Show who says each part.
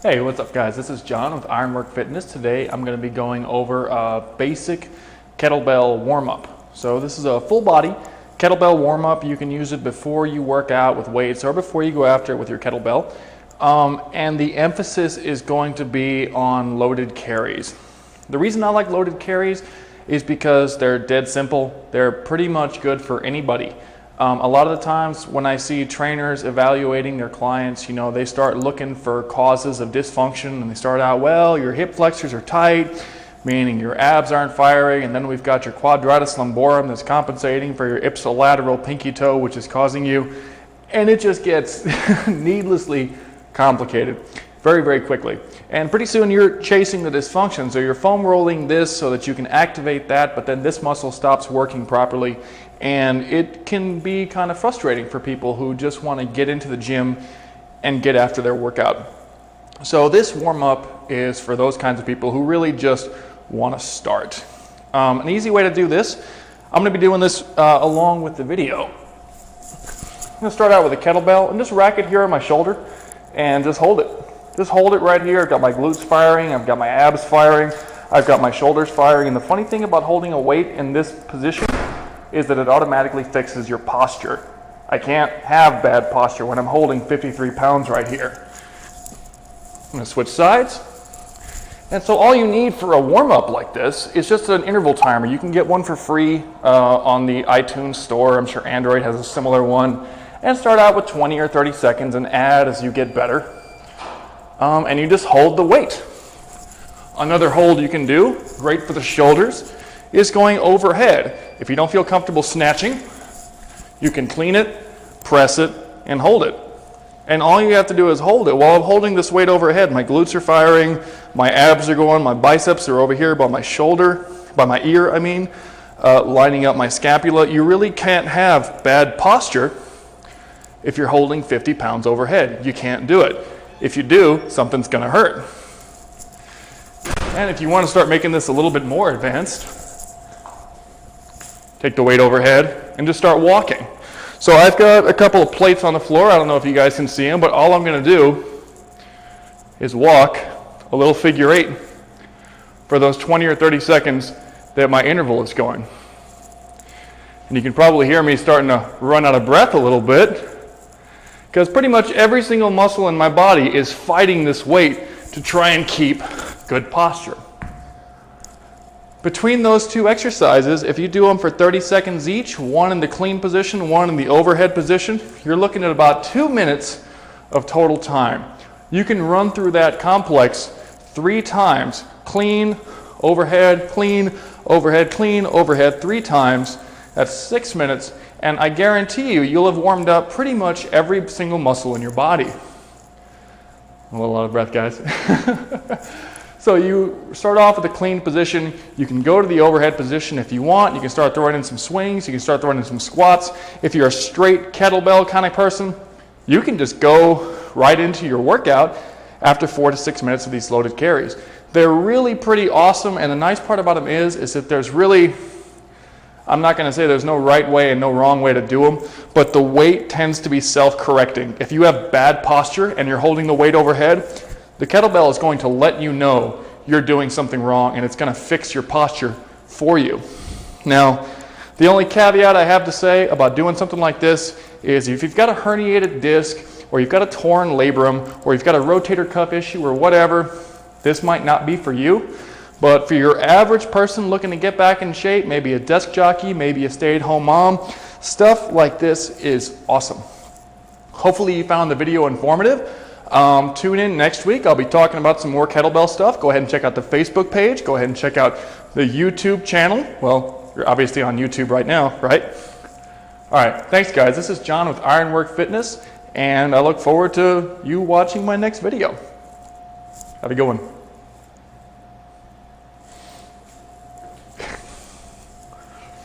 Speaker 1: Hey, what's up guys? This is John with Ironwork Fitness. Today I'm going to be going over a basic kettlebell warm-up. So this is a full body kettlebell warm-up. You can use it before you work out with weights or before you go after it with your kettlebell. And the emphasis is going to be on loaded carries. The reason I like loaded carries is because they're dead simple. They're pretty much good for anybody. A lot of the times when I see trainers evaluating their clients, you know, they start looking for causes of dysfunction and they start out, well, your hip flexors are tight, meaning your abs aren't firing, and then we've got your quadratus lumborum that's compensating for your ipsilateral pinky toe, which is causing you, and it just gets needlessly complicated very, very quickly. And pretty soon you're chasing the dysfunction. So you're foam rolling this so that you can activate that, but then this muscle stops working properly. And it can be kind of frustrating for people who just want to get into the gym and get after their workout. So this warm-up is for those kinds of people who really just want to start. An easy way to do this, I'm going to be doing this along with the video. I'm going to start out with a kettlebell and just rack it here on my shoulder and just hold it. Just hold it right here. I've got my glutes firing, I've got my abs firing, I've got my shoulders firing. And the funny thing about holding a weight in this position is that it automatically fixes your posture. I can't have bad posture when I'm holding 53 pounds right here. I'm gonna switch sides. And so all you need for a warm-up like this is just an interval timer. You can get one for free on the iTunes store. I'm sure Android has a similar one. And start out with 20 or 30 seconds and add as you get better. And you just hold the weight. Another hold you can do, great for the shoulders, is going overhead. If you don't feel comfortable snatching, you can clean it, press it, and hold it. And all you have to do is hold it. While I'm holding this weight overhead, my glutes are firing, my abs are going, my biceps are over here by my shoulder, by my ear, lining up my scapula. You really can't have bad posture if you're holding 50 pounds overhead. You can't do it. If you do, something's gonna hurt. And if you want to start making this a little bit more advanced, take the weight overhead and just start walking. So I've got a couple of plates on the floor. I don't know if you guys can see them, but all I'm gonna do is walk a little figure eight for those 20 or 30 seconds that my interval is going. And you can probably hear me starting to run out of breath a little bit, because pretty much every single muscle in my body is fighting this weight to try and keep good posture. Between those two exercises, if you do them for 30 seconds each, one in the clean position, one in the overhead position, you're looking at about 2 minutes of total time. You can run through that complex 3 times, clean, overhead, clean, overhead, clean, overhead, 3 times. That's 6 minutes. And I guarantee you, you'll have warmed up pretty much every single muscle in your body. A little out of breath, guys. So you start off with a clean position. You can go to the overhead position if you want. You can start throwing in some swings. You can start throwing in some squats. If you're a straight kettlebell kind of person, you can just go right into your workout after 4 to 6 minutes of these loaded carries. They're really pretty awesome, and the nice part about them is that there's really, I'm not going to say there's no right way and no wrong way to do them, but the weight tends to be self-correcting. If you have bad posture and you're holding the weight overhead, the kettlebell is going to let you know you're doing something wrong, and it's going to fix your posture for you. Now, the only caveat I have to say about doing something like this is if you've got a herniated disc, or you've got a torn labrum, or you've got a rotator cuff issue or whatever, this might not be for you. But for your average person looking to get back in shape, maybe a desk jockey, maybe a stay-at-home mom, stuff like this is awesome. Hopefully you found the video informative. Tune in next week. I'll be talking about some more kettlebell stuff. Go ahead and check out the Facebook page. Go ahead and check out the YouTube channel. Well, you're obviously on YouTube right now, right? All right, thanks guys. This is John with Ironwork Fitness, and I look forward to you watching my next video. Have a good one.